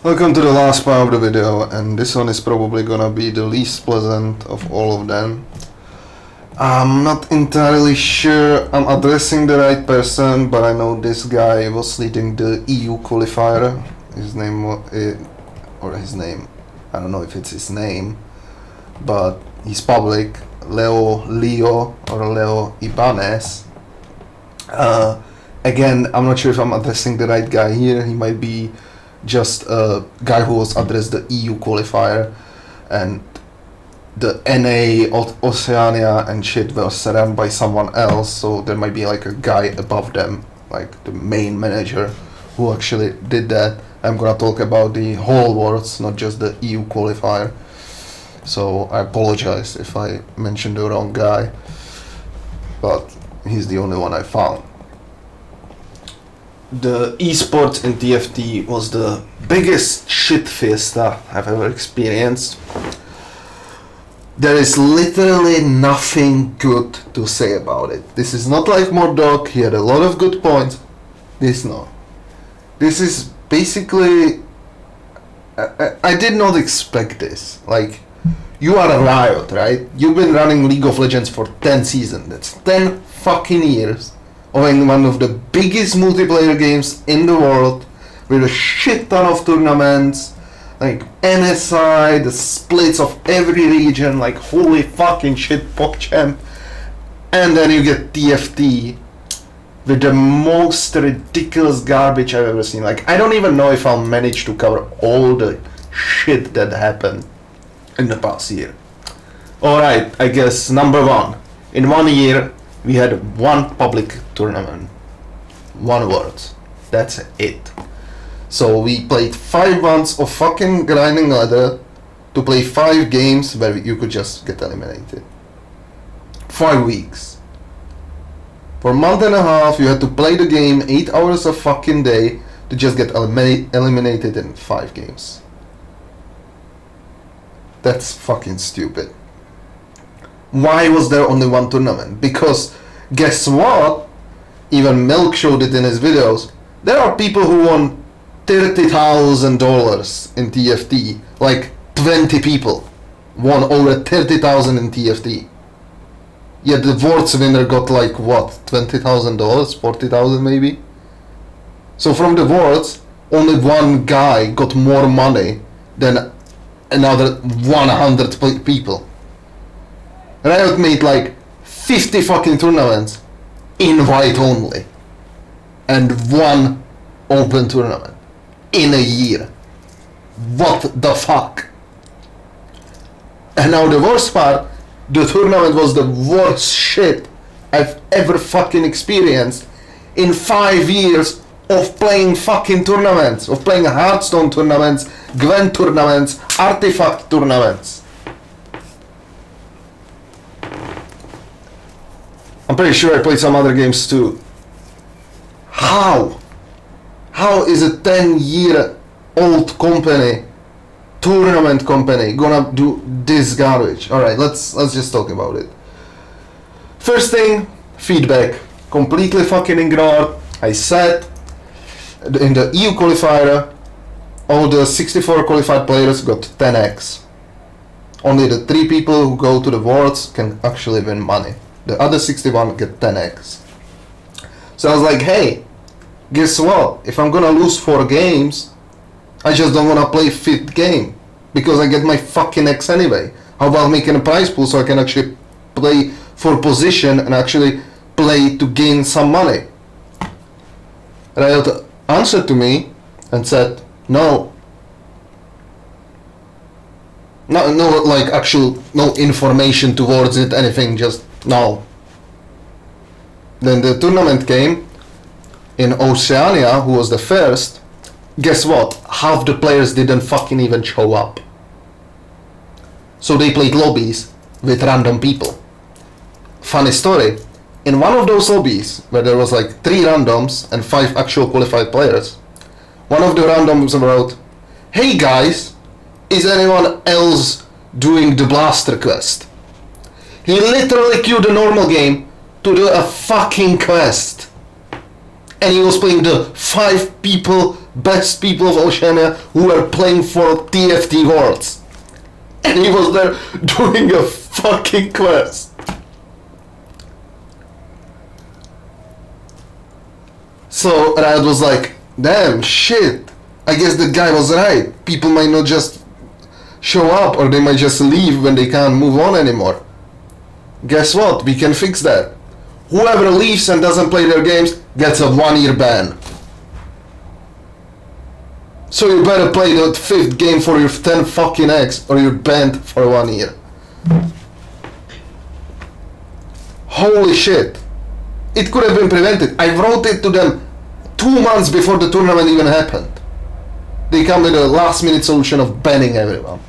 Welcome to the last part of the video, and this one is probably gonna be the least pleasant of all of them. I'm not entirely sure I'm addressing the right person, but I know this guy was leading the EU qualifier. His name, I don't know if it's his name, but he's public, Leo Ibanez. Again, I'm not sure if I'm addressing the right guy here. He might be just a guy who was addressed the EU qualifier, and the NA, Oceania and shit was run by someone else, so there might be like a guy above them, like the main manager who actually did that. I'm gonna talk about the whole Worlds, not just the EU qualifier, so I apologize if I mentioned the wrong guy, but he's the only one I found. The esports in TFT was the biggest shit fiesta I've ever experienced. There is literally nothing good to say about it. This is not like Mordok, he had a lot of good points. This no. This is basically... I did not expect this. Like, you are a Riot, right? You've been running League of Legends for 10 seasons. That's 10 fucking years. Owning one of the biggest multiplayer games in the world, with a shit ton of tournaments, like NSI, the splits of every region, like holy fucking shit, PogChamp, and then you get TFT with the most ridiculous garbage I've ever seen. Like, I don't even know if I'll manage to cover all the shit that happened in the past year. Alright, I guess number one, in 1 year, we had one public tournament, one Worlds, that's it. So we played 5 months of fucking grinding ladder to play 5 games where you could just get eliminated. 5 weeks. For a month and a half you had to play the game 8 hours a fucking day to just get eliminated in 5 games. That's fucking stupid. Why was there only one tournament? Because guess what? Even Milk showed it in his videos. There are people who won $30,000 in TFT. Like 20 people won over 30,000 in TFT. Yet the Worlds winner got like what? $20,000? 40,000 maybe? So from the Worlds, only one guy got more money than another 100 people. Riot made like 50 fucking tournaments, invite only, and one open tournament in a year. What the fuck? And now the worst part, the tournament was the worst shit I've ever fucking experienced in 5 years of playing fucking tournaments, of playing Hearthstone tournaments, Gwent tournaments, Artifact tournaments. I'm pretty sure I played some other games too. How? How is a 10-year-old company, tournament company, gonna do this garbage? Alright, let's just talk about it. First thing, feedback. Completely fucking ignored. I said in the EU qualifier, all the 64 qualified players got 10x. Only the 3 people who go to the Worlds can actually win money. The other 61 get 10x. So I was like, hey, guess what? If I'm gonna lose 4 games, I just don't wanna play 5th game, because I get my fucking X anyway. How about making a prize pool so I can actually play for position and actually play to gain some money? Riot answered to me and said, no, like actual, no information towards it, anything, just no. Then the tournament came in Oceania, who was the first. Guess what? Half the players didn't fucking even show up. So they played lobbies with random people. Funny story, in one of those lobbies, where there was like 3 randoms and 5 actual qualified players, one of the randoms wrote, hey guys, is anyone else doing the blaster quest? He literally queued a normal game to do a fucking quest. And he was playing the 5 people best people of Oceania who were playing for TFT Worlds. And he was there doing a fucking quest. So Riot was like, damn, shit. I guess the guy was right. People might not just show up, or they might just leave when they can't move on anymore. Guess what? We can fix that. Whoever leaves and doesn't play their games gets a 1-year ban. So you better play the 5th game for your 10 fucking eggs, or you're banned for 1 year. Holy shit. It could have been prevented. I wrote it to them 2 months before the tournament even happened. They come with a last minute solution of banning everyone.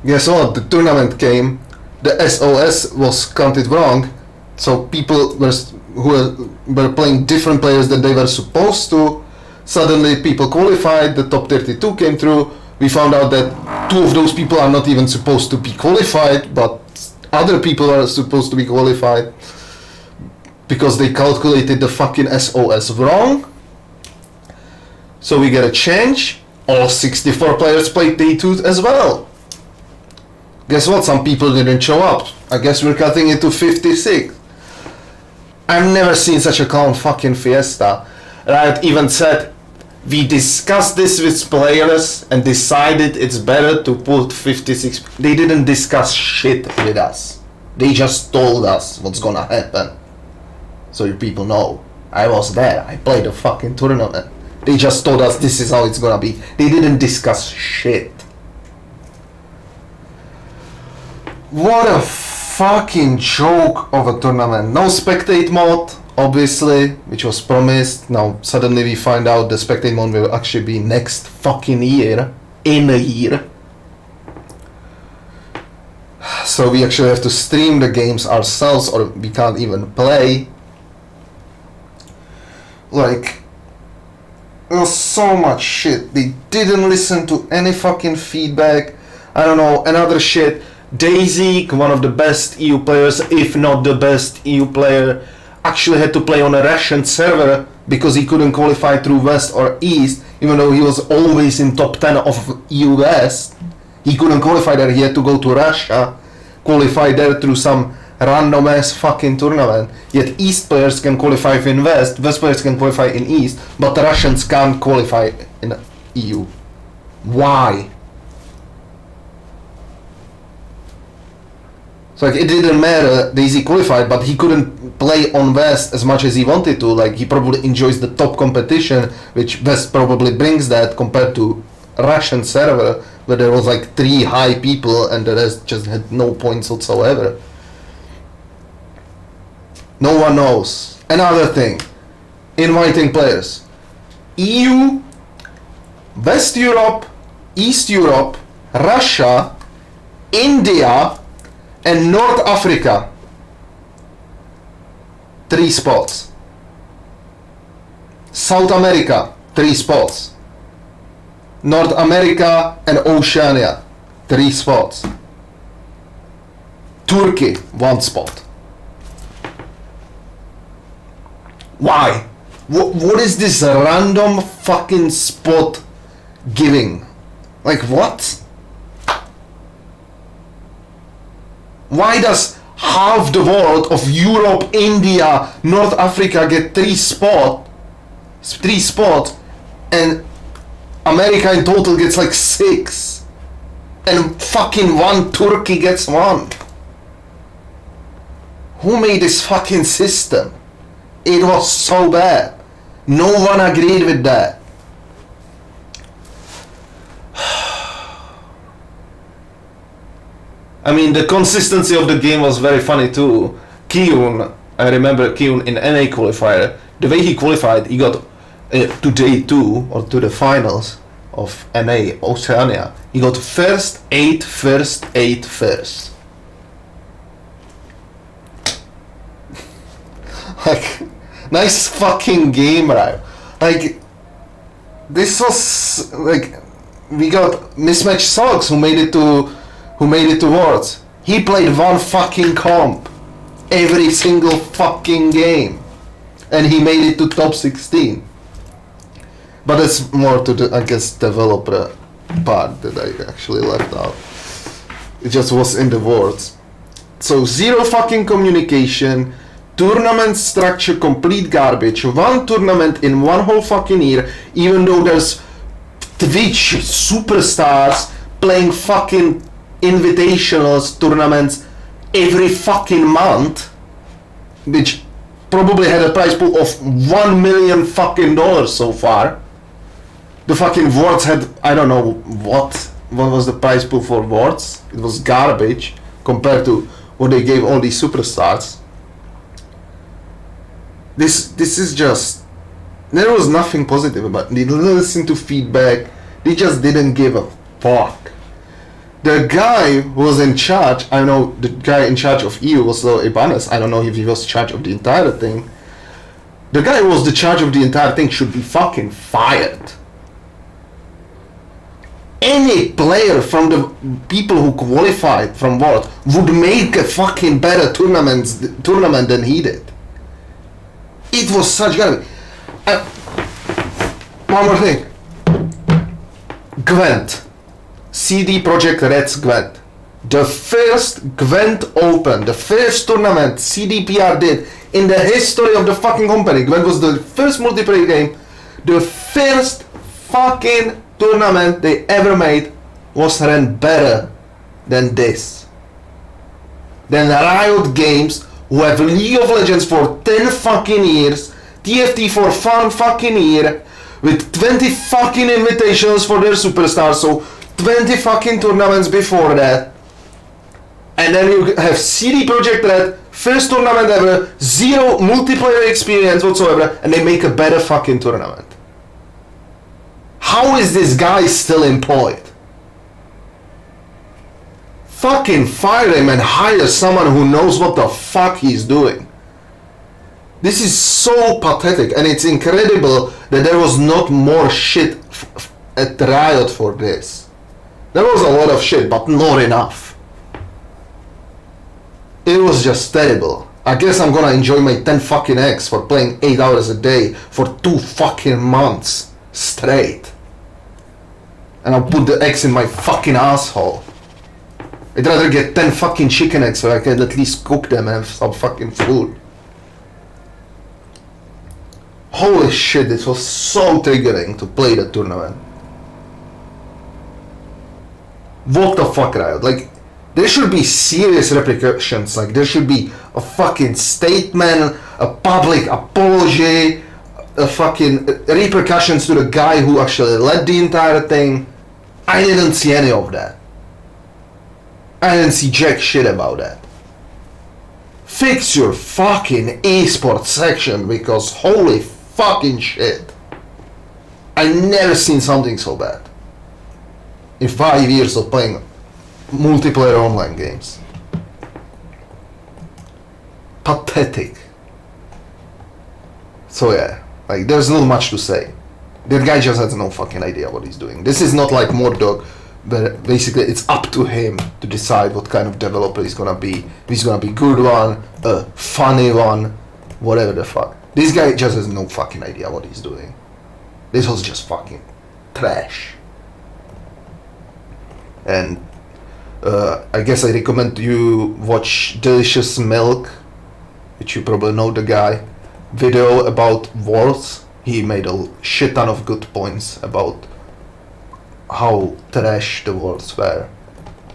Guess what? The tournament came, the SOS was counted wrong, so people who were playing different players than they were supposed to. Suddenly people qualified, the top 32 came through. We found out that 2 of those people are not even supposed to be qualified, but other people are supposed to be qualified because they calculated the fucking SOS wrong. So we get a change. All 64 players played day 2 as well. Guess what? Some people didn't show up. I guess we're cutting it to 56. I've never seen such a calm fucking fiesta. Riot even said, we discussed this with players and decided it's better to put 56. They didn't discuss shit with us. They just told us what's gonna happen. So you people know. I was there. I played the fucking tournament. They just told us this is how it's gonna be. They didn't discuss shit. What a fucking joke of a tournament. No spectate mode, obviously, which was promised. Now suddenly we find out the spectate mode will actually be next fucking year. In a year. So we actually have to stream the games ourselves, or we can't even play. Like, there was so much shit. They didn't listen to any fucking feedback. I don't know, another shit. Daisy, one of the best EU players, if not the best EU player, actually had to play on a Russian server because he couldn't qualify through West or East, even though he was always in top 10 of EU West. He couldn't qualify there, he had to go to Russia, qualify there through some random ass fucking tournament. Yet East players can qualify in West, West players can qualify in East, but the Russians can't qualify in EU. Why? So like, it didn't matter, Daisy qualified, but he couldn't play on West as much as he wanted to. Like, he probably enjoys the top competition, which West probably brings that, compared to Russian server, where there was like 3 high people and the rest just had no points whatsoever. No one knows. Another thing, inviting players. EU, West Europe, East Europe, Russia, India, and North Africa. 3 spots. South America, 3 spots. North America and Oceania, 3 spots. Turkey, 1 spot. Why? What is this random fucking spot giving? Like, what? Why does half the world of Europe, India, North Africa get 3 spots, and America in total gets like 6, and fucking 1 Turkey gets 1? Who made this fucking system? It was so bad. No one agreed with that. I mean, the consistency of the game was very funny too. Kyun, I remember Kyun in NA qualifier, the way he qualified, he got to day 2 or to the finals of NA Oceania. He got first 8, first 8, first. Like, nice fucking game, right? Like, this was like, we got Mismatch Socks who made it to Worlds. He played 1 fucking comp every single fucking game, and he made it to top 16. But it's more to the, I guess, developer part that I actually left out. It just was in the words. So zero fucking communication, tournament structure complete garbage, one tournament in one whole fucking year, even though there's Twitch superstars playing fucking invitationals tournaments every fucking month, which probably had a prize pool of $1 million fucking dollars so far. The fucking Worlds had, I don't know what was the prize pool for Worlds. It was garbage compared to what they gave all these superstars. This is just, there was nothing positive about it. They didn't listen to feedback. They just didn't give a fuck. The guy who was in charge, I know the guy in charge of EU was Ibanez. I don't know if he was in charge of the entire thing. The guy who was in charge of the entire thing should be fucking fired. Any player from the people who qualified from World would make a fucking better tournament than he did. It was such garbage. One more thing. Gwent. CD Projekt Red's Gwent. The first Gwent Open, the first tournament CDPR did in the history of the fucking company. Gwent was the first multiplayer game. The first fucking tournament they ever made was ran better than this. Then Riot Games, who have League of Legends for 10 fucking years, TFT for 1 fucking year, with 20 fucking invitations for their superstars, so 20 fucking tournaments before that. And then you have CD Projekt Red, first tournament ever, zero multiplayer experience whatsoever, and they make a better fucking tournament. How is this guy still employed? Fucking fire him and hire someone who knows what the fuck he's doing. This is so pathetic, and it's incredible that there was not more shit at Riot for this. There was a lot of shit, but not enough. It was just terrible. I guess I'm gonna enjoy my 10 fucking eggs for playing 8 hours a day for 2 fucking months straight. And I'll put the eggs in my fucking asshole. I'd rather get 10 fucking chicken eggs so I can at least cook them and have some fucking food. Holy shit, this was so triggering to play the tournament. What the fuck, Riot? Like, there should be serious repercussions. Like, there should be a fucking statement, a public apology, a fucking repercussions to the guy who actually led the entire thing. I didn't see any of that. I didn't see jack shit about that. Fix your fucking esports section, because holy fucking shit. I never seen something so bad in 5 years of playing multiplayer online games. Pathetic. So yeah, like, there's not much to say. That guy just has no fucking idea what he's doing. This is not like Mordog, where basically it's up to him to decide what kind of developer he's gonna be. If he's gonna be a good one, a funny one, whatever the fuck. This guy just has no fucking idea what he's doing. This was just fucking trash. And I guess I recommend you watch Delicious Milk, which you probably know the guy, video about Worlds. He made a shit ton of good points about how trash the Worlds were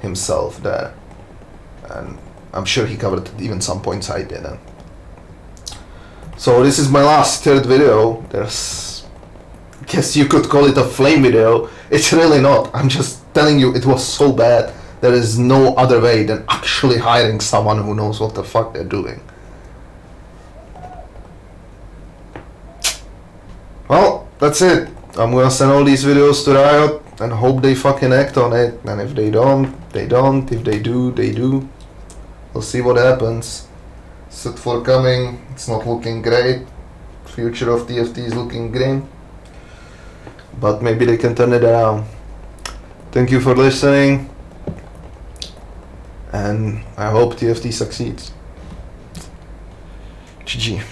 himself there. And I'm sure he covered even some points I didn't. So this is my last third video. There's, I guess you could call it a flame video. It's really not. I'm just telling you it was so bad. There is no other way than actually hiring someone who knows what the fuck they're doing. Well, that's it. I'm gonna send all these videos to Riot and hope they fucking act on it. And if they don't, they don't. If they do, they do. We'll see what happens. Set for coming. It's not looking great. Future of TFT is looking grim. But maybe they can turn it around. Thank you for listening. And I hope TFT succeeds. GG.